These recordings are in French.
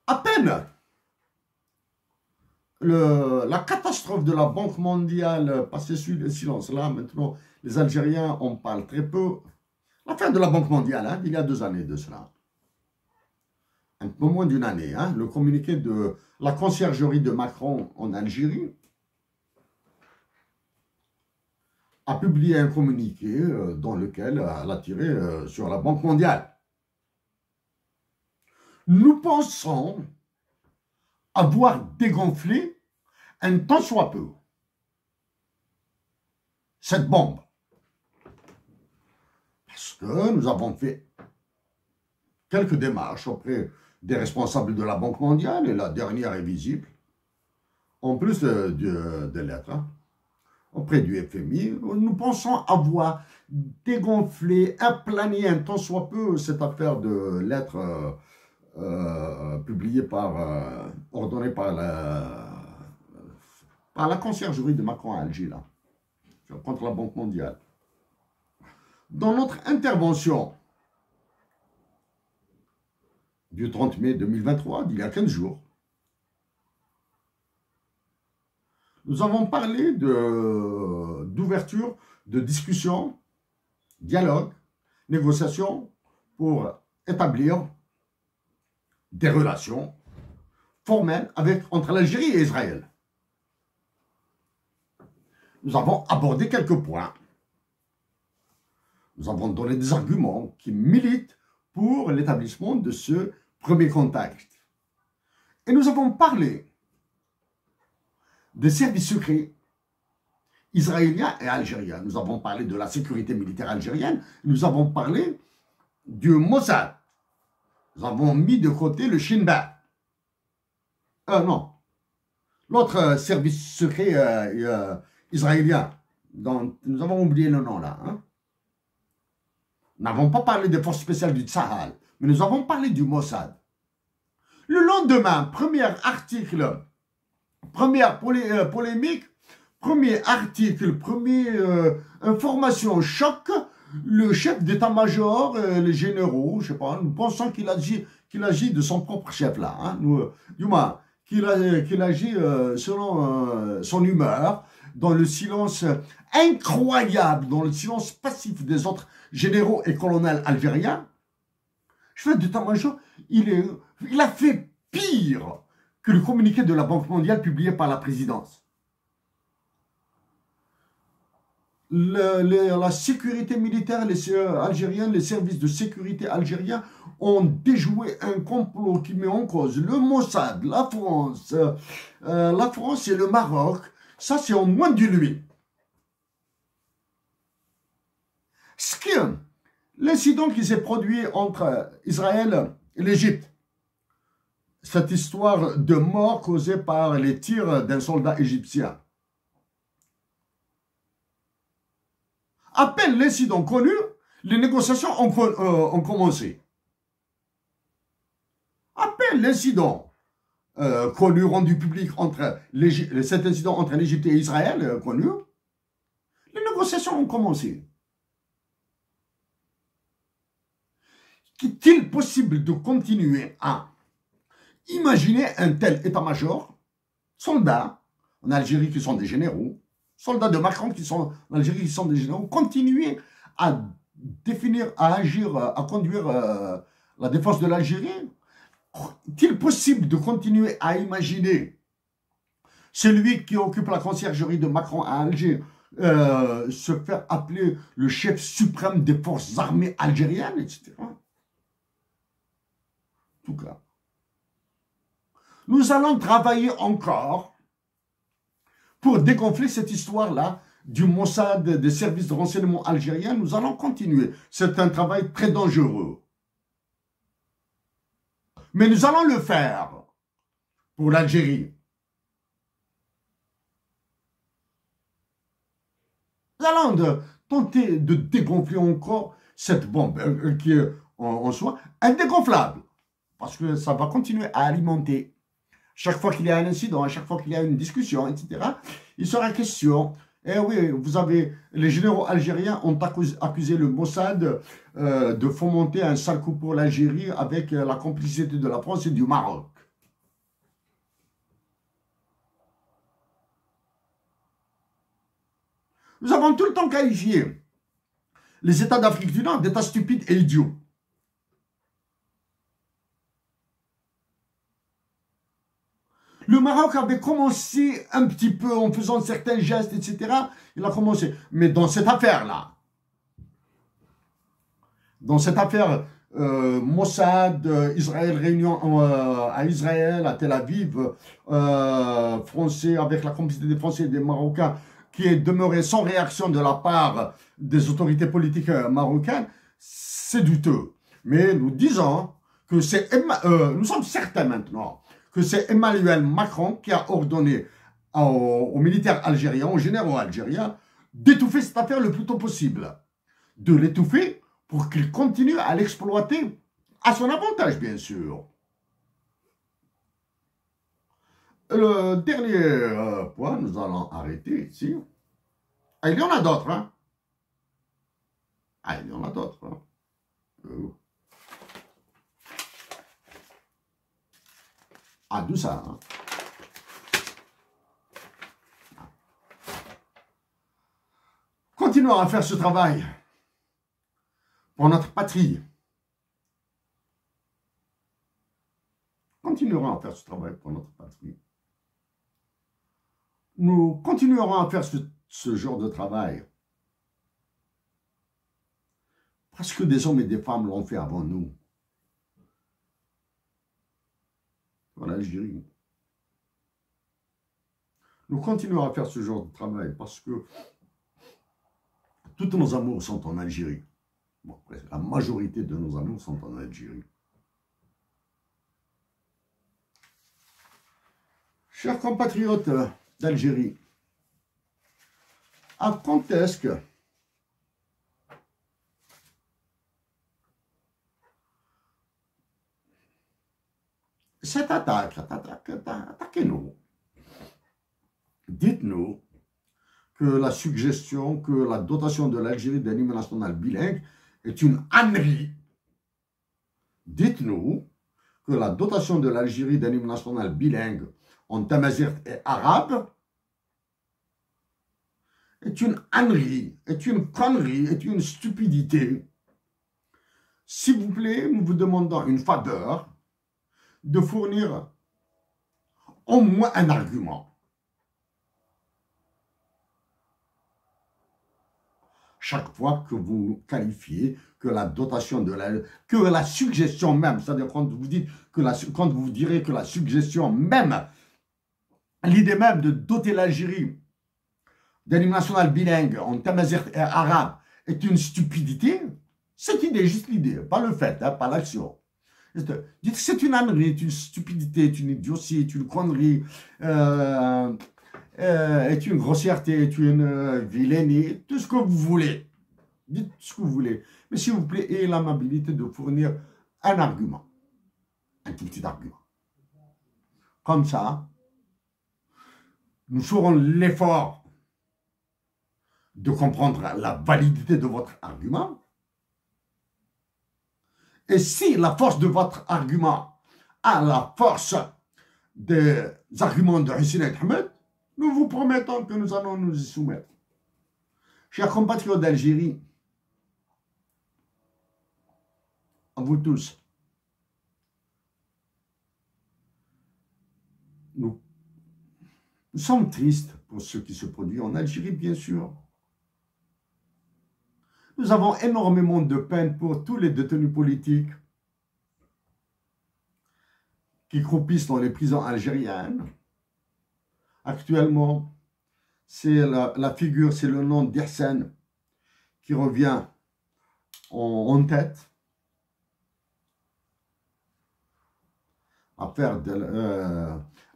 À peine la catastrophe de la Banque mondiale passée sous le silence, là maintenant les Algériens en parlent très peu. La fin de la Banque mondiale, hein, il y a 2 années de cela. Un peu moins d'une année, hein, le communiqué de la conciergerie de Macron en Algérie a publié un communiqué dans lequel elle a tiré sur la Banque mondiale. Nous pensons avoir dégonflé un tant soit peu cette bombe. Parce que nous avons fait quelques démarches auprès des responsables de la Banque mondiale, et la dernière est visible, en plus de lettres, hein, auprès du FMI. Nous pensons avoir dégonflé, aplani un tant soit peu cette affaire de lettres publiée ordonnée par la conciergerie de Macron à Alger, là, contre la Banque mondiale. Dans notre intervention du 30 mai 2023, d'il y a 15 jours, nous avons parlé d'ouverture, de discussion, dialogue, négociation pour établir des relations formelles entre l'Algérie et Israël. Nous avons abordé quelques points. Nous avons donné des arguments qui militent pour l'établissement de ce premier contact. Et nous avons parlé des services secrets israéliens et algériens. Nous avons parlé de la sécurité militaire algérienne. Nous avons parlé du Mossad. Nous avons mis de côté le Shin Bet. Non. L'autre service secret israélien. Dont nous avons oublié le nom là. Hein? Nous n'avons pas parlé des forces spéciales du Tsahal, mais nous avons parlé du Mossad. Le lendemain, premier article, première polémique, premier article, première information choc, le chef d'état-major, les généraux, je ne sais pas, nous pensons qu'il agit de son propre chef là, hein, du moins, qu'il agit selon son humeur, dans le silence incroyable, dans le silence passif des autres généraux et colonels algériens. Chef d'état-major, il a fait pire que le communiqué de la Banque mondiale publié par la présidence. La sécurité militaire algérienne, les services de sécurité algériens ont déjoué un complot qui met en cause le Mossad, la France et le Maroc. Ça, c'est en moins d'une nuit. L'incident qui s'est produit entre Israël et l'Égypte, cette histoire de mort causée par les tirs d'un soldat égyptien. À peine l'incident connu, les négociations ont commencé. À peine l'incident connu, rendu public cet incident entre l'Égypte et Israël connu, les négociations ont commencé. Qu'est-il possible de continuer à imaginer un tel état-major, soldats en Algérie qui sont des généraux, soldats de Macron qui sont en Algérie qui sont des généraux, continuer à définir, à agir, à conduire la défense de l'Algérie? Est-il possible de continuer à imaginer celui qui occupe la conciergerie de Macron à Alger se faire appeler le chef suprême des forces armées algériennes, etc. En tout cas, nous allons travailler encore pour dégonfler cette histoire-là du Mossad, des services de renseignement algériens. Nous allons continuer. C'est un travail très dangereux. Mais nous allons le faire pour l'Algérie. Nous allons tenter de dégonfler encore cette bombe qui est en soi indégonflable. Parce que ça va continuer à alimenter. Chaque fois qu'il y a un incident, à chaque fois qu'il y a une discussion, etc., il sera question. Eh oui, les généraux algériens ont accusé le Mossad de fomenter un sale coup pour l'Algérie avec la complicité de la France et du Maroc. Nous avons tout le temps qualifié les États d'Afrique du Nord d'États stupides et idiots. Le Maroc avait commencé un petit peu en faisant certains gestes, etc. Il a commencé. Mais dans cette affaire-là, Mossad, Israël, réunion à Israël, à Tel Aviv, français, avec la complicité des Français et des Marocains, qui est demeuré sans réaction de la part des autorités politiques marocaines, c'est douteux. Mais nous disons que c'est... nous sommes certains maintenant que c'est Emmanuel Macron qui a ordonné aux militaires algériens, aux généraux algériens, d'étouffer cette affaire le plus tôt possible. De l'étouffer pour qu'ils continuent à l'exploiter à son avantage, bien sûr. Le dernier point, nous allons arrêter ici. Ah, il y en a d'autres, hein? Ah, il y en a d'autres, hein? Ah, d'où ça, hein? Continuons à faire ce travail pour notre patrie. Continuerons à faire ce travail pour notre patrie. Nous continuerons à faire ce genre de travail parce que des hommes et des femmes l'ont fait avant nous. En Algérie. Nous continuerons à faire ce genre de travail parce que toutes nos amours sont en Algérie. Bon, la majorité de nos amours sont en Algérie. Chers compatriotes d'Algérie, à quand est-ce que cette attaque, attaquez-nous. Dites-nous que la suggestion, que la dotation de l'Algérie d'un hymne national bilingue est une ânerie. Dites-nous que la dotation de l'Algérie d'un hymne national bilingue en tamazight et arabe est une ânerie, est une connerie, est une stupidité. S'il vous plaît, nous vous demandons une faveur de fournir au moins un argument. Chaque fois que vous qualifiez que la dotation de que la suggestion même, c'est-à-dire quand vous dites que quand vous direz que la suggestion même, l'idée même de doter l'Algérie d'un hymne national bilingue en tamazight et arabe est une stupidité, cette idée, juste l'idée, pas le fait, hein, pas l'action. Dites que c'est une ânerie, une stupidité, une idiotie, une connerie, est une grossièreté, est une vilainie, tout ce que vous voulez. Dites ce que vous voulez. Mais s'il vous plaît, ayez l'amabilité de fournir un argument. Un tout petit argument. Comme ça, nous ferons l'effort de comprendre la validité de votre argument. Et si la force de votre argument a la force des arguments de Hussein et Ahmed, nous vous promettons que nous allons nous y soumettre. Chers compatriotes d'Algérie, à vous tous, nous sommes tristes pour ce qui se produit en Algérie, bien sûr. Nous avons énormément de peine pour tous les détenus politiques qui croupissent dans les prisons algériennes. Actuellement, c'est la figure, c'est le nom d'Hissène qui revient en tête. À faire de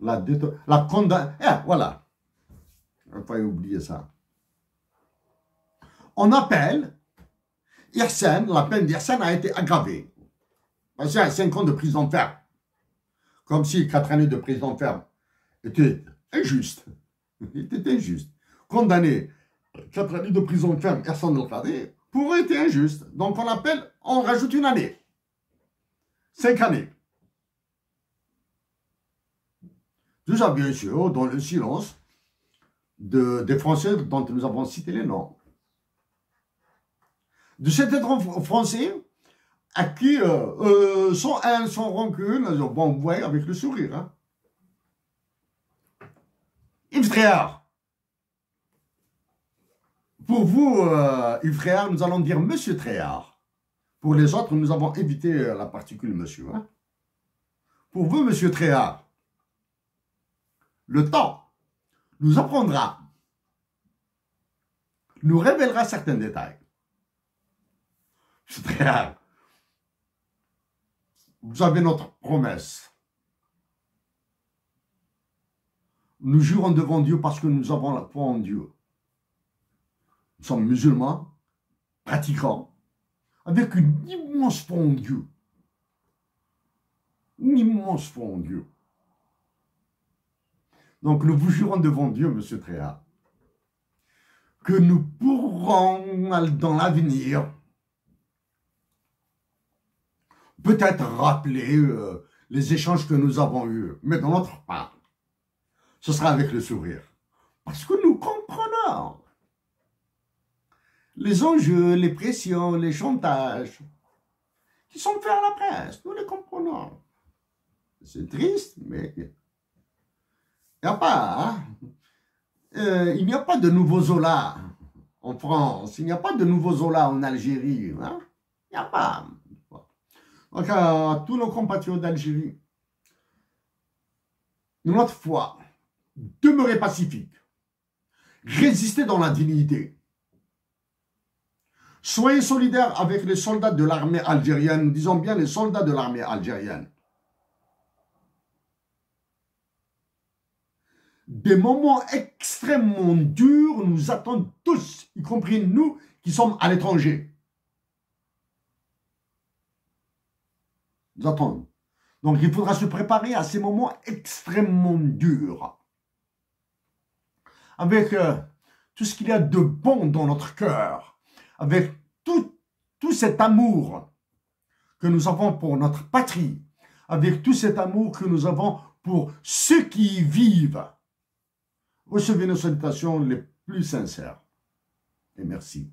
la condamnation. Voilà. Il ne faut pas oublier ça. On appelle Hissène, la peine d'Hissène a été aggravée. Parce qu'il y a 5 ans de prison ferme. Comme si 4 années de prison ferme étaient injustes. Il était injuste. Condamner 4 années de prison ferme, Hissène El-Khadri, pourrait être injuste. Donc on appelle, on rajoute une année. 5 années. Tout ça, bien sûr, dans le silence des Français dont nous avons cité les noms. De cet être français à qui, sans haine, sans rancune, bon, vous voyez, avec le sourire. Hein. Yves Tréhard. Pour vous, Yves Tréhard, nous allons dire Monsieur Tréhard. Pour les autres, nous avons évité la particule Monsieur. Hein. Pour vous, Monsieur Tréhard, le temps nous apprendra, nous révélera certains détails. Monsieur Tréhard, vous avez notre promesse. Nous jurons devant Dieu parce que nous avons la foi en Dieu. Nous sommes musulmans, pratiquants, avec une immense foi en Dieu. Une immense foi en Dieu. Donc nous vous jurons devant Dieu, Monsieur Tréhard, que nous pourrons, dans l'avenir, peut-être rappeler les échanges que nous avons eus, mais dans notre part, ce sera avec le sourire. Parce que nous comprenons les enjeux, les pressions, les chantages qui sont faits à la presse. Nous les comprenons. C'est triste, mais il n'y a pas. Hein? Il n'y a pas de nouveaux Zola en France. Il n'y a pas de nouveaux Zola en Algérie. Hein? Il n'y a pas. Donc, à tous nos compatriotes d'Algérie, notre foi, demeurez pacifique, résistez dans la dignité, soyez solidaires avec les soldats de l'armée algérienne, disons bien les soldats de l'armée algérienne. Des moments extrêmement durs nous attendent tous, y compris nous qui sommes à l'étranger. Nous attendons. Donc il faudra se préparer à ces moments extrêmement durs. Avec tout ce qu'il y a de bon dans notre cœur, avec tout cet amour que nous avons pour notre patrie, avec tout cet amour que nous avons pour ceux qui y vivent. Recevez nos salutations les plus sincères. Et merci.